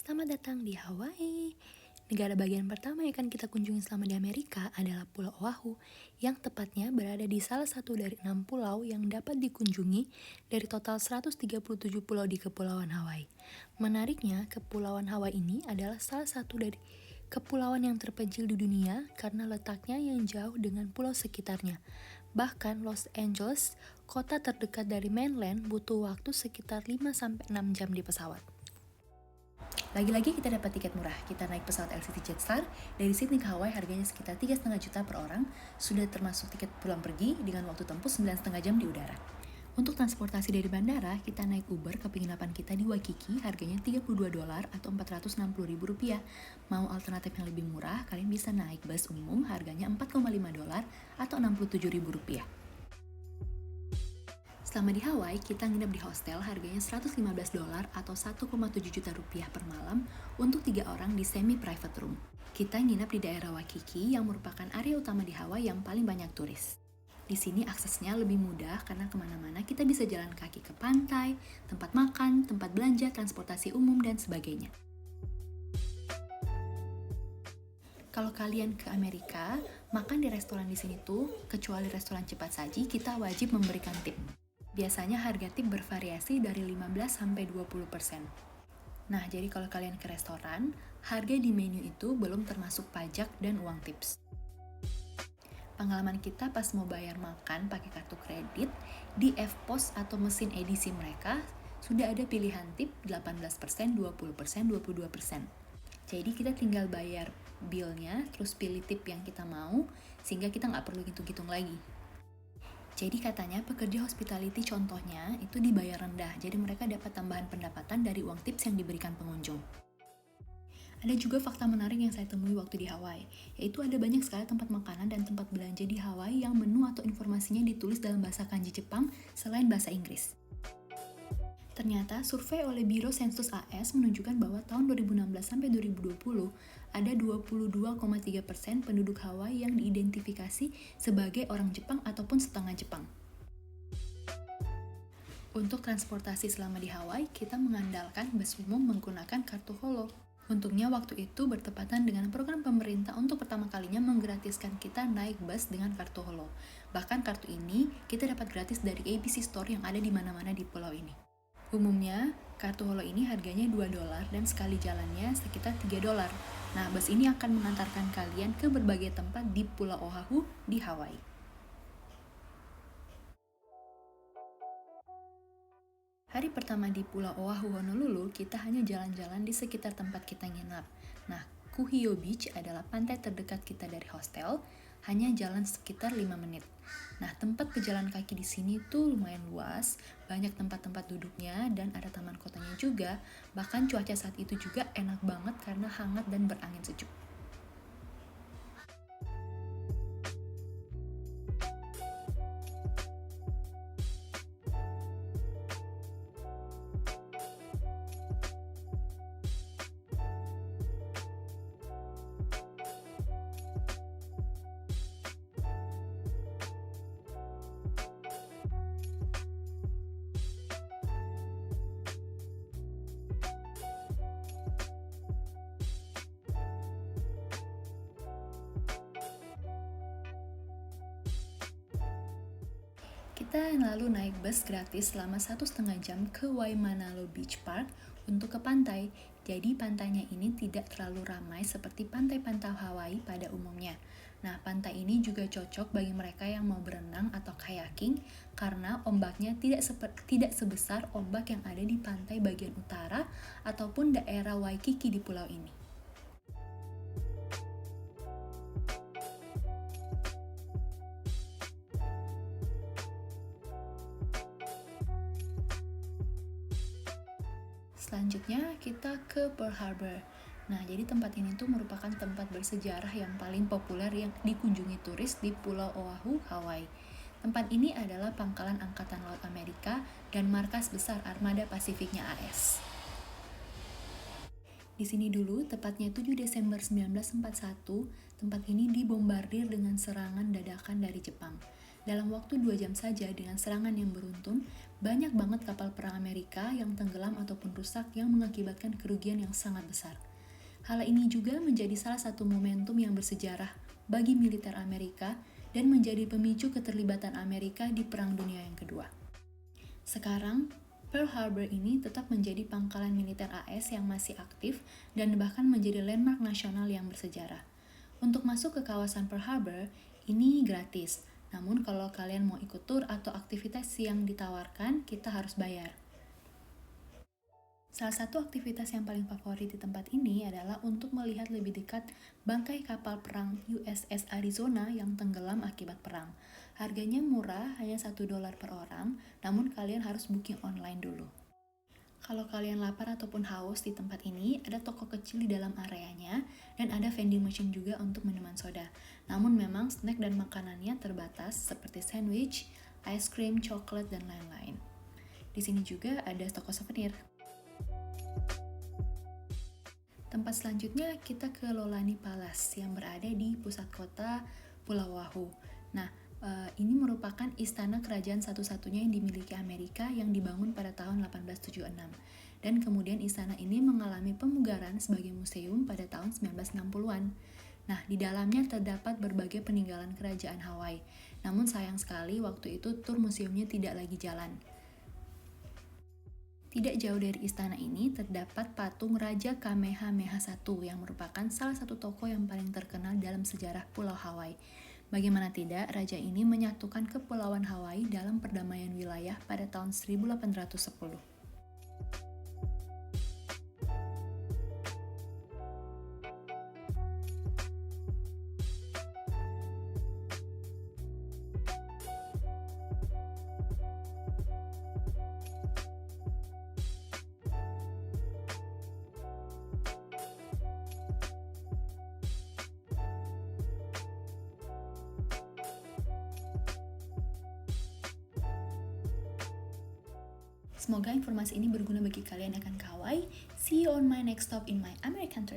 Selamat datang di Hawaii. Negara bagian pertama yang akan kita kunjungi selama di Amerika adalah Pulau Oahu, yang tepatnya berada di salah satu dari 6 pulau yang dapat dikunjungi dari total 137 pulau di Kepulauan Hawaii. Menariknya, Kepulauan Hawaii ini adalah salah satu dari kepulauan yang terpencil di dunia karena letaknya yang jauh dengan pulau sekitarnya. Bahkan Los Angeles, kota terdekat dari mainland, butuh waktu sekitar 5-6 jam di pesawat. Lagi-lagi kita dapat tiket murah. Kita naik pesawat LCT Jetstar dari Sydney ke Hawaii, harganya sekitar 3,5 juta per orang. Sudah termasuk tiket pulang pergi dengan waktu tempuh 9,5 jam di udara. Untuk transportasi dari bandara, kita naik Uber ke penginapan kita di Waikiki, harganya $32 atau Rp460.000. Mau alternatif yang lebih murah, kalian bisa naik bus umum, harganya $4,5 atau Rp67.000. Selama di Hawaii, kita nginep di hostel, harganya $115 atau 1,7 juta rupiah per malam untuk 3 orang di semi-private room. Kita nginep di daerah Waikiki yang merupakan area utama di Hawaii yang paling banyak turis. Di sini aksesnya lebih mudah karena kemana-mana kita bisa jalan kaki ke pantai, tempat makan, tempat belanja, transportasi umum, dan sebagainya. Kalau kalian ke Amerika, makan di restoran di sini tuh, kecuali restoran cepat saji, kita wajib memberikan tip. Biasanya harga tip bervariasi dari 15-20%. Nah, jadi kalau kalian ke restoran, harga di menu itu belum termasuk pajak dan uang tips. Pengalaman kita pas mau bayar makan pakai kartu kredit, di FPOS atau mesin edisi mereka, sudah ada pilihan tip 18%, 20%, 22%. Jadi kita tinggal bayar bill-nya, terus pilih tip yang kita mau, sehingga kita nggak perlu hitung-hitung lagi. Jadi katanya pekerja hospitality contohnya itu dibayar rendah, jadi mereka dapat tambahan pendapatan dari uang tips yang diberikan pengunjung. Ada juga fakta menarik yang saya temui waktu di Hawaii, yaitu ada banyak sekali tempat makanan dan tempat belanja di Hawaii yang menu atau informasinya ditulis dalam bahasa kanji Jepang selain bahasa Inggris. Ternyata, survei oleh Biro Sensus AS menunjukkan bahwa tahun 2016-2020 ada 22,3% penduduk Hawaii yang diidentifikasi sebagai orang Jepang ataupun setengah Jepang. Untuk transportasi selama di Hawaii, kita mengandalkan bus umum menggunakan kartu Holo. Untungnya waktu itu bertepatan dengan program pemerintah untuk pertama kalinya menggratiskan kita naik bus dengan kartu Holo. Bahkan kartu ini kita dapat gratis dari ABC Store yang ada di mana-mana di pulau ini. Umumnya, kartu Holo ini harganya $2 dan sekali jalannya sekitar $3. Nah, bus ini akan mengantarkan kalian ke berbagai tempat di Pulau Oahu di Hawaii. Hari pertama di Pulau Oahu, Honolulu, kita hanya jalan-jalan di sekitar tempat kita nginap. Nah, Kuhio Beach adalah pantai terdekat kita dari hostel, hanya jalan sekitar 5 menit. Nah, tempat pejalan kaki di sini tuh lumayan luas, banyak tempat-tempat duduknya, dan ada taman kotanya juga. Bahkan cuaca saat itu juga enak banget karena hangat dan berangin sejuk. Kita lalu naik bus gratis selama 1,5 jam ke Waimanalo Beach Park untuk ke pantai. Jadi pantainya ini tidak terlalu ramai seperti pantai-pantai Hawaii pada umumnya. Nah, pantai ini juga cocok bagi mereka yang mau berenang atau kayaking karena ombaknya tidak sebesar ombak yang ada di pantai bagian utara ataupun daerah Waikiki di pulau ini. Selanjutnya kita ke Pearl Harbor. Nah, jadi tempat ini tuh merupakan tempat bersejarah yang paling populer yang dikunjungi turis di Pulau Oahu, Hawaii. Tempat ini adalah pangkalan Angkatan Laut Amerika dan markas besar Armada Pasifiknya AS. Di sini dulu, tepatnya 7 Desember 1941, tempat ini dibombardir dengan serangan dadakan dari Jepang. Dalam waktu 2 jam saja dengan serangan yang beruntun, banyak banget kapal perang Amerika yang tenggelam ataupun rusak yang mengakibatkan kerugian yang sangat besar. Hal ini juga menjadi salah satu momentum yang bersejarah bagi militer Amerika dan menjadi pemicu keterlibatan Amerika di Perang Dunia yang kedua. Sekarang, Pearl Harbor ini tetap menjadi pangkalan militer AS yang masih aktif dan bahkan menjadi landmark nasional yang bersejarah. Untuk masuk ke kawasan Pearl Harbor, ini gratis. Namun kalau kalian mau ikut tur atau aktivitas yang ditawarkan, kita harus bayar. Salah satu aktivitas yang paling favorit di tempat ini adalah untuk melihat lebih dekat bangkai kapal perang USS Arizona yang tenggelam akibat perang. Harganya murah, hanya $1 per orang, namun kalian harus booking online dulu. Kalau kalian lapar ataupun haus di tempat ini, ada toko kecil di dalam areanya dan ada vending machine juga untuk minuman soda. Namun memang snack dan makanannya terbatas seperti sandwich, ice cream, coklat, dan lain-lain. Di sini juga ada toko souvenir. Tempat selanjutnya kita ke Lolani Palace yang berada di pusat kota Pulau Oahu. Nah, ini merupakan istana kerajaan satu-satunya yang dimiliki Amerika yang dibangun pada tahun 1876. Dan kemudian istana ini mengalami pemugaran sebagai museum pada tahun 1960-an. Nah, di dalamnya terdapat berbagai peninggalan kerajaan Hawaii. Namun sayang sekali waktu itu tur museumnya tidak lagi jalan. Tidak jauh dari istana ini terdapat patung Raja Kamehameha I yang merupakan salah satu tokoh yang paling terkenal dalam sejarah Pulau Hawaii. Bagaimana tidak, raja ini menyatukan Kepulauan Hawaii dalam perdamaian wilayah pada tahun 1810. Semoga informasi ini berguna bagi kalian yang akan ke Hawaii. See you on my next stop in my American tour.